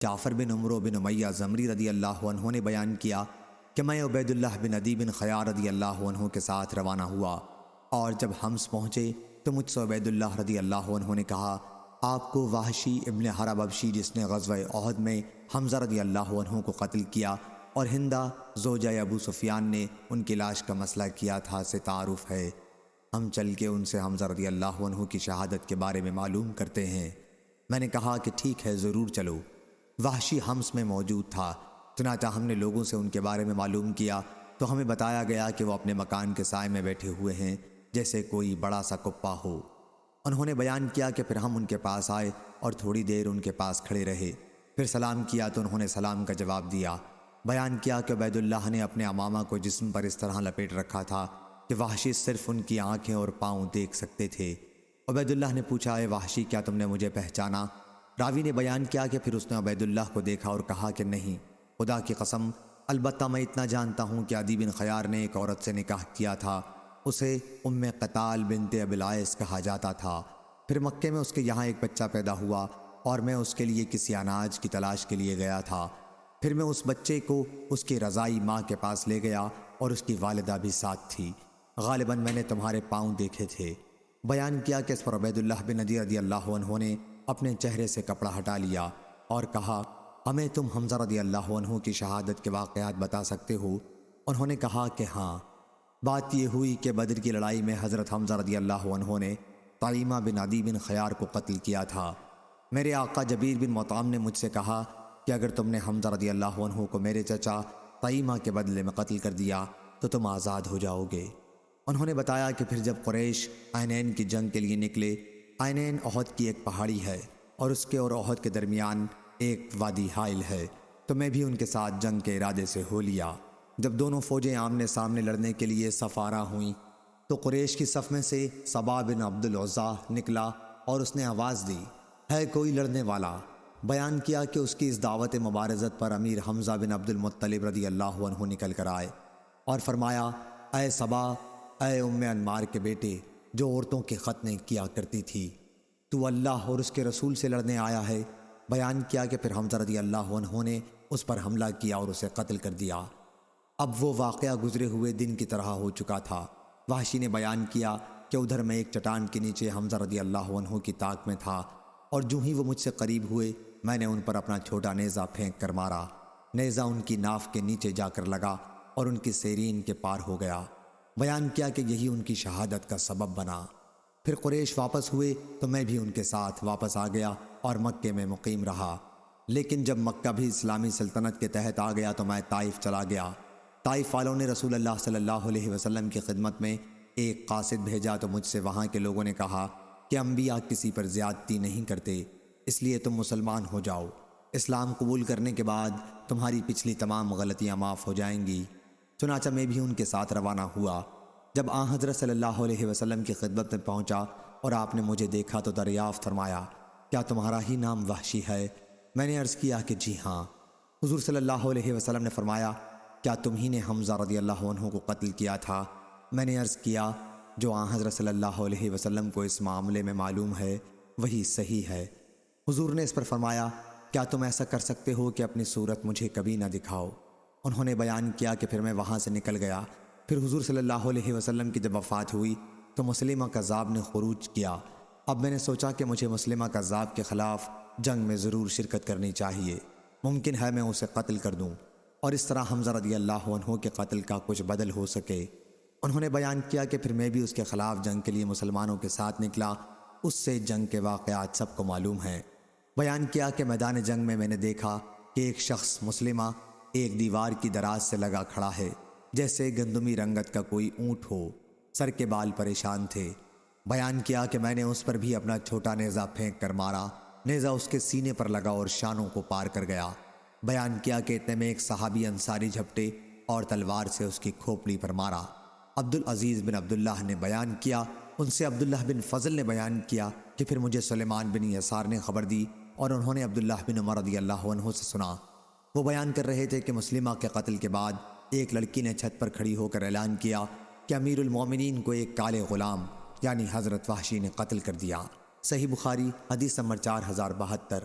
جعفر بن عمرو بن امیہ زمری رضی اللہ عنہ نے بیان کیا کہ میں عبید اللہ بن عدی بن خیار رضی اللہ عنہ کے ساتھ روانہ ہوا، اور جب حمص پہنچے تو مجھ سے عبید اللہ رضی اللہ عنہ نے کہا، آپ کو وحشی ابن حرب ابشی جس نے غزوہ احد میں حمزہ رضی اللہ عنہ کو قتل کیا اور ہندہ زوجہ ابو سفیان نے ان کی لاش کا مسئلہ کیا تھا سے تعارف ہے۔ ہم چل کے ان سے حمزہ رضی اللہ عنہ کی شہادت کے بارے میں معلوم کرتے ہیں۔ میں نے کہا کہ ٹھیک ہے، ضرور چلو۔ وحشی حمص میں موجود تھا، چنانچہ ہم نے لوگوں سے ان کے بارے میں معلوم کیا تو ہمیں بتایا گیا کہ وہ اپنے مکان کے سائے میں بیٹھے ہوئے ہیں جیسے کوئی بڑا سا کپا ہو۔ انہوں نے بیان کیا کہ پھر ہم ان کے پاس آئے اور تھوڑی دیر ان کے پاس کھڑے رہے، پھر سلام کیا تو انہوں نے سلام کا جواب دیا۔ بیان کیا کہ عبید اللہ نے اپنے امامہ کو جسم پر اس طرح لپیٹ رکھا تھا کہ وحشی صرف ان کی آنکھیں اور پاؤں دیکھ سکتے تھے۔ عبید اللہ نے پوچھا، اے وحشی، کیا تم نے مجھے پہچانا؟ راوی نے بیان کیا کہ پھر اس نے عبید اللہ کو دیکھا اور کہا کہ نہیں، خدا کی قسم، البتہ میں اتنا جانتا ہوں کہ عدی بن خیار نے ایک عورت سے نکاح کیا تھا، اسے ام قتال بنت ابی العیس کہا جاتا تھا۔ پھر مکے میں اس کے یہاں ایک بچہ پیدا ہوا اور میں اس کے لیے کسی اناج کی تلاش کے لیے گیا تھا۔ پھر میں اس بچے کو اس کی رضائی ماں کے پاس لے گیا اور اس کی والدہ بھی ساتھ تھی۔ غالباً میں نے تمہارے پاؤں دیکھے تھے۔ بیان کیا کہ اس پر عبید اللہ بن عدی رضی اللہ عنہ نے اپنے چہرے سے کپڑا ہٹا لیا اور کہا، ہمیں تم حمزہ رضی اللہ عنہ کی شہادت کے واقعات بتا سکتے ہو؟ انہوں نے کہا کہ ہاں۔ بات یہ ہوئی کہ بدر کی لڑائی میں حضرت حمزہ رضی اللہ عنہ نے طائمہ بن عدی بن خیار کو قتل کیا تھا۔ میرے آقا جبیر بن مطعم نے مجھ سے کہا کہ اگر تم نے حمزہ رضی اللہ عنہ کو میرے چچا طائمہ کے بدلے میں قتل کر دیا تو تم آزاد ہو جاؤ گے۔ انہوں نے بتایا کہ پھر جب قریش عینین کی جنگ کے لیے نکلے، عینین احد کی ایک پہاڑی ہے اور اس کے اور احد کے درمیان ایک وادی حائل ہے، تو میں بھی ان کے ساتھ جنگ کے ارادے سے ہو لیا۔ جب دونوں فوجیں آمنے سامنے لڑنے کے لیے صف آرا ہوئیں تو قریش کی صف میں سے سبا بن عبد العزا نکلا اور اس نے آواز دی، ہے کوئی لڑنے والا؟ بیان کیا کہ اس کی اس دعوت مبارزت پر امیر حمزہ بن عبد المطلب رضی اللہ عنہ نکل کر آئے اور فرمایا، اے سبا، اے ام انمار کے بیٹے جو عورتوں کے ختنے کیا کرتی تھی، تو اللہ اور اس کے رسول سے لڑنے آیا ہے؟ بیان کیا کہ پھر حمزہ رضی اللہ عنہ نے اس پر حملہ کیا اور اسے قتل کر دیا۔ اب وہ واقعہ گزرے ہوئے دن کی طرح ہو چکا تھا۔ وحشی نے بیان کیا کہ ادھر میں ایک چٹان کے نیچے حمزہ رضی اللہ عنہ کی طاق میں تھا، اور جو ہی وہ مجھ سے قریب ہوئے میں نے ان پر اپنا چھوٹا نیزہ پھینک کر مارا۔ نیزہ ان کی ناف کے نیچے جا کر لگا اور ان کی سیرین کے پار ہو گیا۔ بیان کیا کہ یہی ان کی شہادت کا سبب بنا۔ پھر قریش واپس ہوئے تو میں بھی ان کے ساتھ واپس آ گیا اور مکے میں مقیم رہا، لیکن جب مکہ بھی اسلامی سلطنت کے تحت آ گیا تو میں طائف چلا گیا۔ طائف والوں نے رسول اللہ صلی اللہ علیہ وسلم کی خدمت میں ایک قاصد بھیجا تو مجھ سے وہاں کے لوگوں نے کہا کہ انبیاء کسی پر زیادتی نہیں کرتے، اس لیے تم مسلمان ہو جاؤ، اسلام قبول کرنے کے بعد تمہاری پچھلی تمام غلطیاں معاف ہو جائیں گی۔ چنانچہ میں بھی ان کے ساتھ روانہ ہوا۔ جب آن حضرت صلی اللہ علیہ وسلم کی خدمت میں پہنچا اور آپ نے مجھے دیکھا تو دریافت فرمایا، کیا تمہارا ہی نام وحشی ہے؟ میں نے عرض کیا کہ جی ہاں۔ حضور صلی اللہ علیہ وسلم نے فرمایا، کیا تم ہی نے حمزہ رضی اللہ عنہ کو قتل کیا تھا؟ میں نے عرض کیا، جو آن حضرت صلی اللہ علیہ وسلم کو اس معاملے میں معلوم ہے وہی صحیح ہے۔ حضور نے اس پر فرمایا، کیا تم ایسا کر سکتے ہو کہ اپنی صورت مجھے کبھی نہ دکھاؤ؟ انہوں نے بیان کیا کہ پھر میں وہاں سے نکل گیا۔ پھر حضور صلی اللہ علیہ وسلم کی جب وفات ہوئی تو مسلمہ کذاب نے خروج کیا۔ اب میں نے سوچا کہ مجھے مسلمہ کذاب کے خلاف جنگ میں ضرور شرکت کرنی چاہیے، ممکن ہے میں اسے قتل کر دوں اور اس طرح حمزہ رضی اللہ عنہ کے قتل کا کچھ بدل ہو سکے۔ انہوں نے بیان کیا کہ پھر میں بھی اس کے خلاف جنگ کے لیے مسلمانوں کے ساتھ نکلا۔ اس سے جنگ کے واقعات سب کو معلوم ہیں۔ بیان کیا کہ میدان جنگ میں نے دیکھا کہ ایک شخص مسلمہ ایک دیوار کی دراز سے لگا کھڑا ہے، جیسے گندمی رنگت کا کوئی اونٹ ہو، سر کے بال پریشان تھے۔ بیان کیا کہ میں نے اس پر بھی اپنا چھوٹا نیزہ پھینک کر مارا، نیزہ اس کے سینے پر لگا اور شانوں کو پار کر گیا۔ بیان کیا کہ اتنے میں ایک صحابی انصاری جھپٹے اور تلوار سے اس کی کھوپڑی پر مارا۔ عبدالعزیز بن عبداللہ نے بیان کیا، ان سے عبداللہ بن فضل نے بیان کیا کہ پھر مجھے سلیمان بن یسار نے خبر دی اور انہوں نے عبداللہ بن عمر رضی اللہ عنہ سے سنا۔ وہ بیان کر رہے تھے کہ مسلمہ کے قتل کے بعد ایک لڑکی نے چھت پر کھڑی ہو کر اعلان کیا کہ امیر المومنین کو ایک کالے غلام یعنی حضرت وحشی نے قتل کر دیا۔ صحیح بخاری حدیث نمبر 4072۔